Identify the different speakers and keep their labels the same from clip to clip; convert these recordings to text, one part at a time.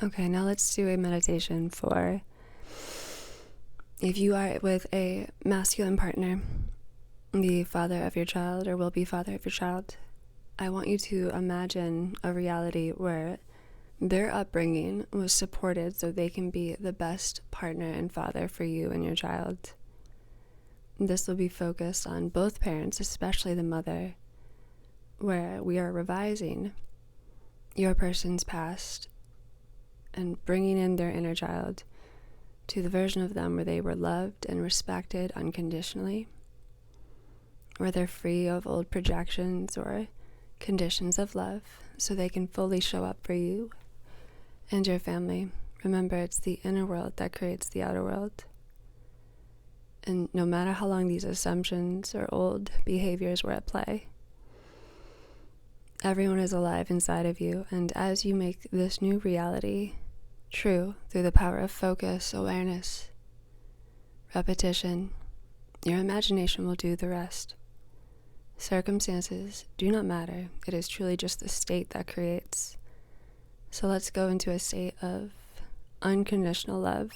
Speaker 1: Okay, now let's do a meditation for if you are with a masculine partner, the father of your child or will-be father of your child. I want you to imagine a reality where their upbringing was supported so they can be the best partner and father for you and your child. This will be focused on both parents, especially the mother, where we are revising your person's past and bringing in their inner child to the version of them where they were loved and respected unconditionally, where they're free of old projections or conditions of love, so they can fully show up for you and your family. Remember, it's the inner world that creates the outer world. And no matter how long these assumptions or old behaviors were at play, everyone is alive inside of you. And as you make this new reality true through the power of focus, awareness, repetition, your imagination will do the rest. Circumstances do not matter. It is truly just the state that creates. So let's go into a state of unconditional love,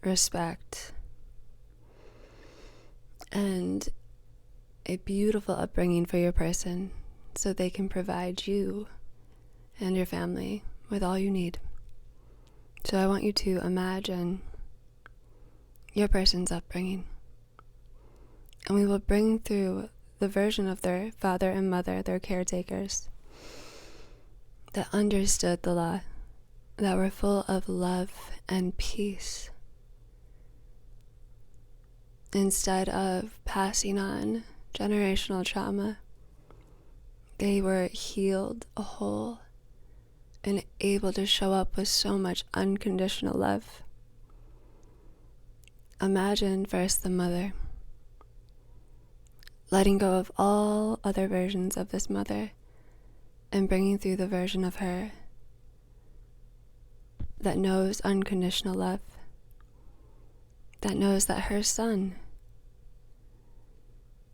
Speaker 1: respect, and a beautiful upbringing for your person so they can provide you and your family with all you need. So I want you to imagine your person's upbringing. And we will bring through the version of their father and mother, their caretakers, that understood the law, that were full of love and peace. Instead of passing on generational trauma, they were healed, whole, and able to show up with so much unconditional love. Imagine first the mother, letting go of all other versions of this mother and bringing through the version of her that knows unconditional love, that knows that her son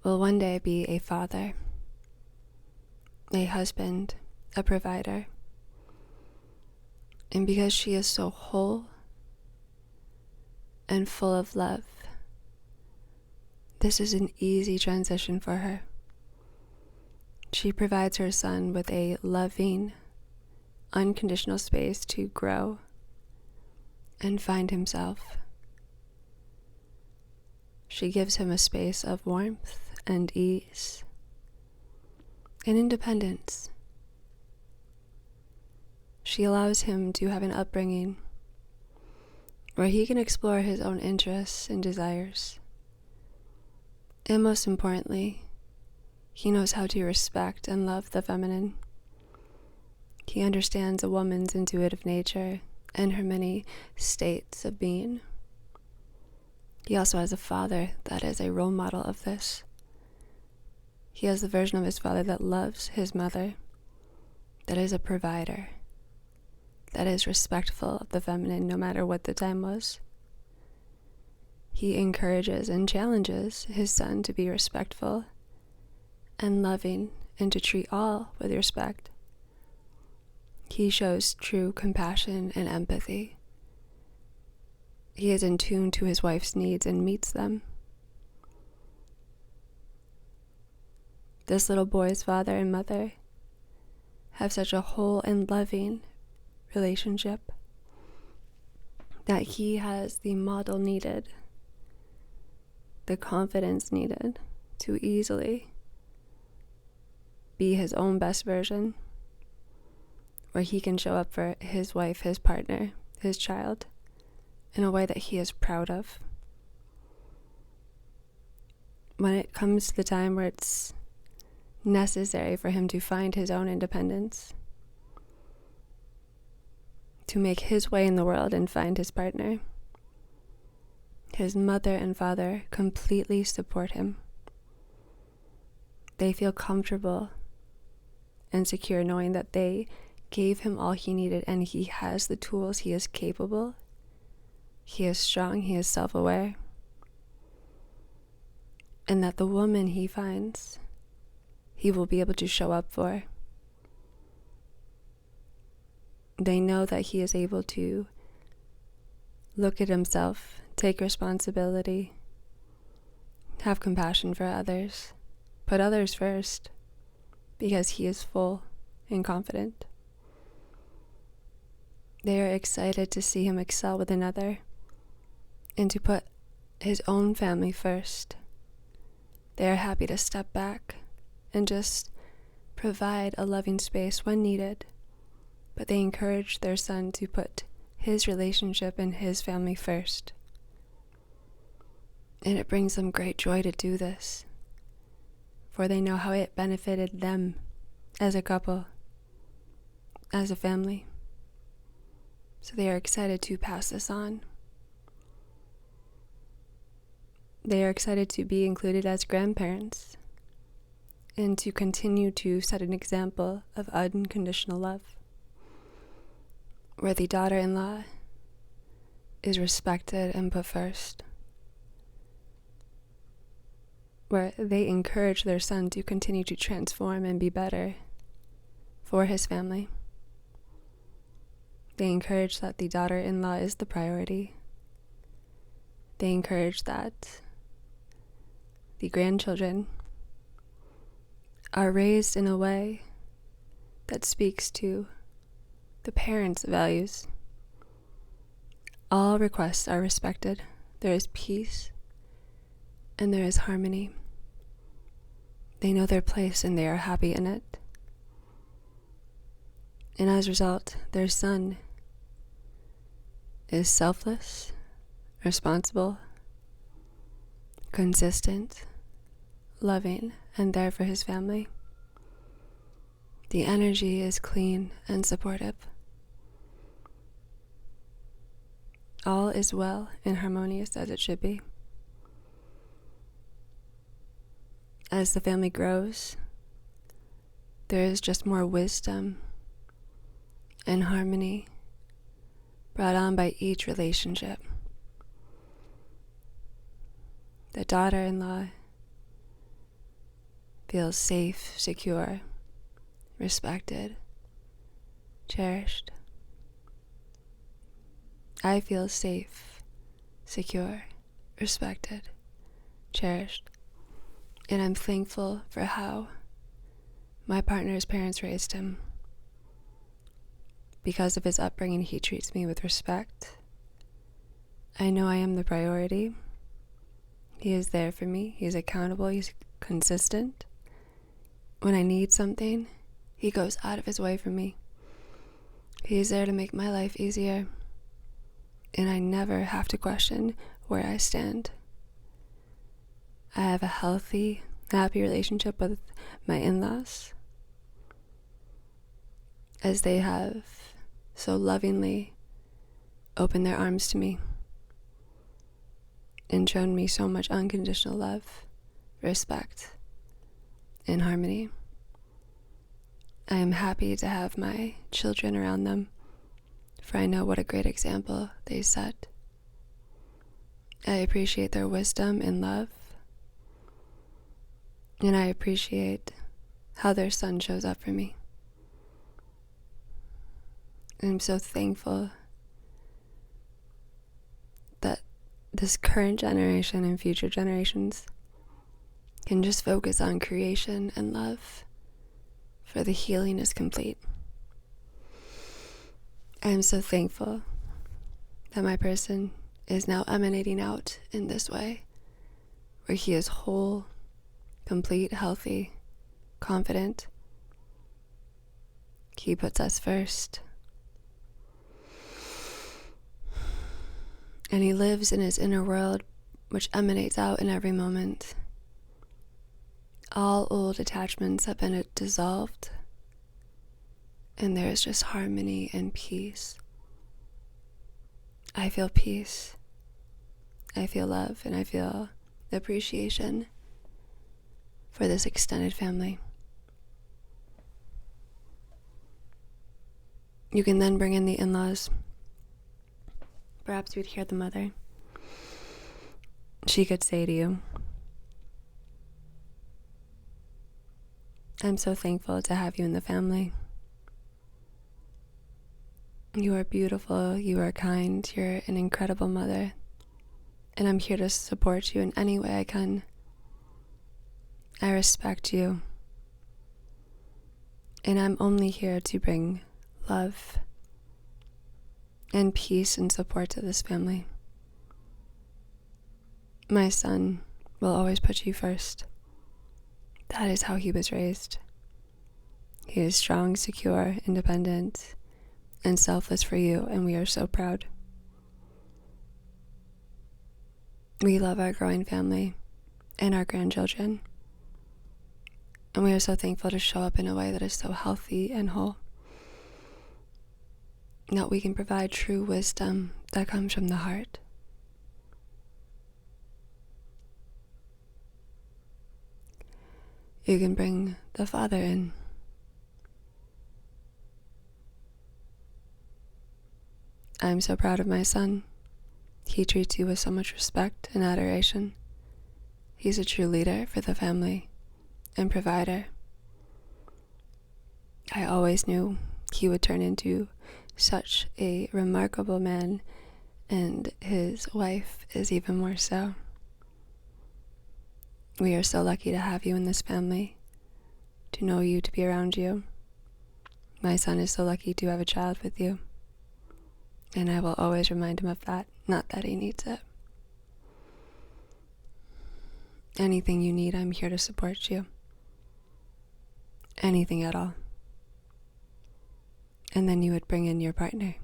Speaker 1: will one day be a father, a husband, a provider. And because she is so whole and full of love, this is an easy transition for her. She provides her son with a loving, unconditional space to grow and find himself. She gives him a space of warmth and ease and independence. She allows him to have an upbringing where he can explore his own interests and desires. And most importantly, he knows how to respect and love the feminine. He understands a woman's intuitive nature and her many states of being. He also has a father that is a role model of this. He has the version of his father that loves his mother, that is a provider, that is respectful of the feminine no matter what the time was. He encourages and challenges his son to be respectful and loving and to treat all with respect. He shows true compassion and empathy. He is in tune to his wife's needs and meets them. This little boy's father and mother have such a whole and loving relationship that he has the model needed, the confidence needed to easily be his own best version, where he can show up for his wife, his partner, his child, in a way that he is proud of. When it comes to the time where it's necessary for him to find his own independence, to make his way in the world and find his partner, his mother and father completely support him. They feel comfortable and secure knowing that they gave him all he needed and he has the tools, he is capable, he is strong, he is self-aware, and that the woman he finds, he will be able to show up for. They know that he is able to look at himself, take responsibility, have compassion for others, put others first, because he is full and confident. They are excited to see him excel with another and to put his own family first. They are happy to step back and just provide a loving space when needed, but they encourage their son to put his relationship and his family first. And it brings them great joy to do this, for they know how it benefited them as a couple, as a family. So they are excited to pass this on. They are excited to be included as grandparents and to continue to set an example of unconditional love, where the daughter-in-law is respected and put first, where they encourage their son to continue to transform and be better for his family. They encourage that the daughter-in-law is the priority. They encourage that the grandchildren are raised in a way that speaks to the parents' values. All requests are respected. There is peace and there is harmony. They know their place and they are happy in it. And as a result, their son is selfless, responsible, consistent, loving, and there for his family. The energy is clean and supportive. All is well and harmonious as it should be. As the family grows, there is just more wisdom and harmony brought on by each relationship. The daughter-in-law feels safe, secure, respected, cherished. I feel safe, secure, respected, cherished, and I'm thankful for how my partner's parents raised him. Because of his upbringing, he treats me with respect. I know I am the priority. He is there for me. He's accountable. He's consistent. When I need something, he goes out of his way for me. He is there to make my life easier, and I never have to question where I stand. I have a healthy, happy relationship with my in-laws, as they have so lovingly opened their arms to me and shown me so much unconditional love, respect, and harmony. I am happy to have my children around them, for I know what a great example they set. I appreciate their wisdom and love, and I appreciate how their son shows up for me. I'm so thankful that this current generation and future generations can just focus on creation and love, for the healing is complete. I'm so thankful that my person is now emanating out in this way, where he is whole, complete, healthy, confident. He puts us first. And he lives in his inner world, which emanates out in every moment. All old attachments have been dissolved, and there is just harmony and peace. I feel peace. I feel love, and I feel appreciation for this extended family. You can then bring in the in-laws. Perhaps you would hear the mother. She could say to you, I'm so thankful to have you in the family. You are beautiful, you are kind, you're an incredible mother, and I'm here to support you in any way I can. I respect you, and I'm only here to bring love and peace and support to this family. My son will always put you first. That is how he was raised. He is strong, secure, independent, and selfless for you, and we are so proud. We love our growing family and our grandchildren, and we are so thankful to show up in a way that is so healthy and whole. That we can provide true wisdom that comes from the heart. You can bring the father in. I'm so proud of my son. He treats you with so much respect and adoration. He's a true leader for the family and provider. I always knew he would turn into such a remarkable man, and his wife is even more so. We are so lucky to have you in this family, to know you, to be around you. My son is so lucky to have a child with you, and I will always remind him of that, not that he needs it. Anything you need, I'm here to support you. Anything at all. And then you would bring in your partner.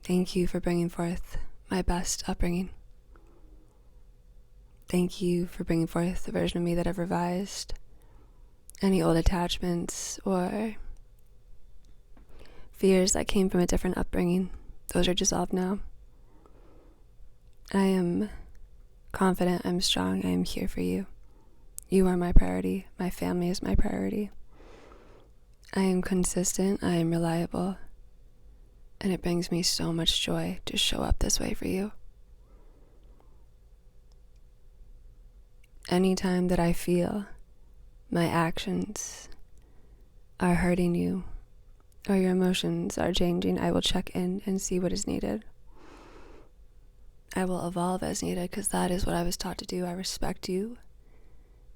Speaker 1: Thank you for bringing forth my best upbringing. Thank you for bringing forth the version of me that I've revised. Any old attachments or fears that came from a different upbringing, those are dissolved now. I am confident, I'm strong, I am here for you. You are my priority. My family is my priority. I am consistent, I am reliable, and it brings me so much joy to show up this way for you. Anytime that I feel my actions are hurting you or your emotions are changing, I will check in and see what is needed. I will evolve as needed because that is what I was taught to do. I respect you,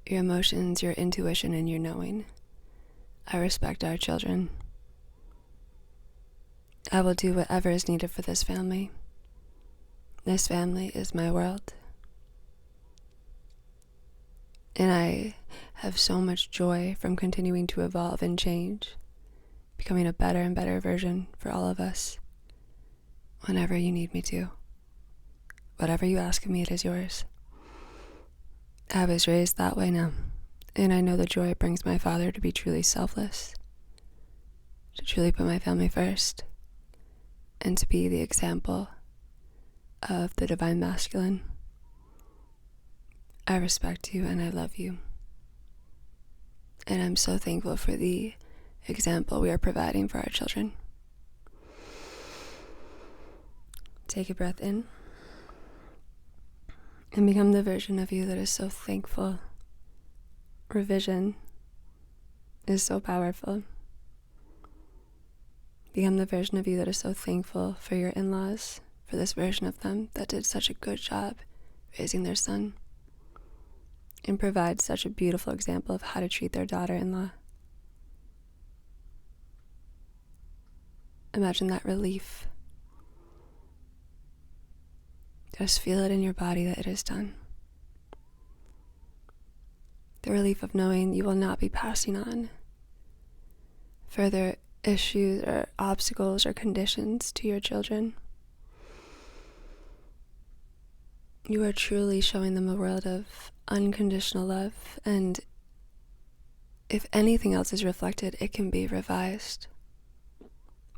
Speaker 1: your emotions, your intuition, and your knowing. I respect our children. I will do whatever is needed for this family. This family is my world. And I have so much joy from continuing to evolve and change, becoming a better and better version for all of us. Whenever you need me to. Whatever you ask of me, it is yours. I was raised that way now. And I know the joy it brings my father to be truly selfless, to truly put my family first, and to be the example of the divine masculine. I respect you and I love you. And I'm so thankful for the example we are providing for our children. Take a breath in and become the version of you that is so thankful. Revision is so powerful. Become the version of you that is so thankful for your in-laws, for this version of them that did such a good job raising their son, and provide such a beautiful example of how to treat their daughter-in-law. Imagine that relief. Just feel it in your body that it is done. The relief of knowing you will not be passing on further issues or obstacles or conditions to your children. You are truly showing them a world of unconditional love, and if anything else is reflected, it can be revised.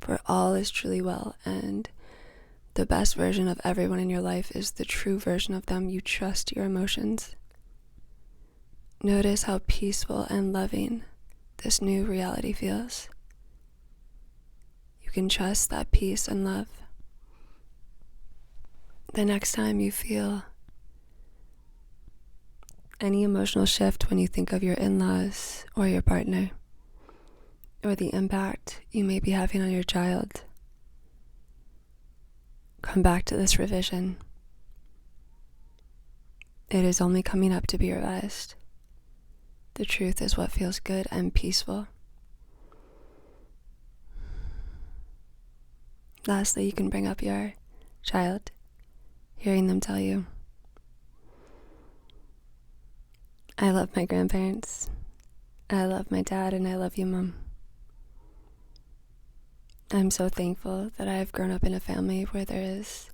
Speaker 1: For all is truly well, and the best version of everyone in your life is the true version of them. You trust your emotions. Notice how peaceful and loving this new reality feels. You can trust that peace and love. The next time you feel any emotional shift when you think of your in-laws or your partner, or the impact you may be having on your child, come back to this revision. It is only coming up to be revised. The truth is what feels good and peaceful. Lastly, you can bring up your child, hearing them tell you, I love my grandparents, I love my dad, and I love you, Mom. I'm so thankful that I've grown up in a family where there is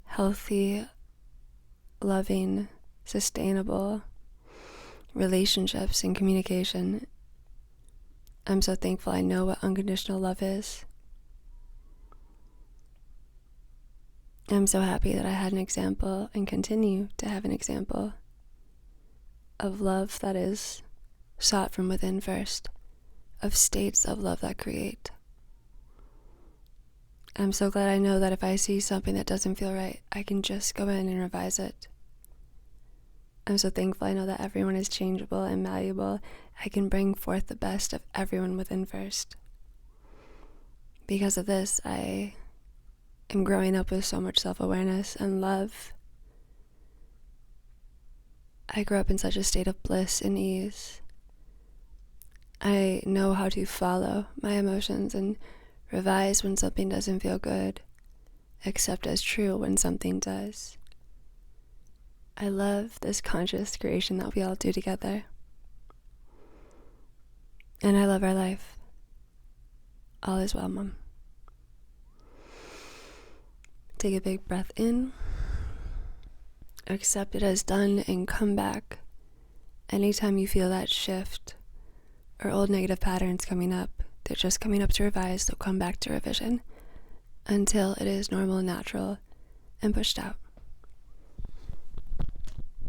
Speaker 1: healthy, loving, sustainable relationships and communication. I'm so thankful I know what unconditional love is. I'm so happy that I had an example and continue to have an example of love that is sought from within first, of states of love that create. I'm so glad I know that if I see something that doesn't feel right, I can just go in and revise it. I'm so thankful I know that everyone is changeable and malleable. I can bring forth the best of everyone within first. Because of this, I am growing up with so much self-awareness and love. I grew up in such a state of bliss and ease. I know how to follow my emotions and revise when something doesn't feel good, accept as true when something does. I love this conscious creation that we all do together. And I love our life. All is well, Mom. Take a big breath in. Accept it as done and come back. Anytime you feel that shift or old negative patterns coming up, they're just coming up to revise, so come back to revision until it is normal and natural and pushed out.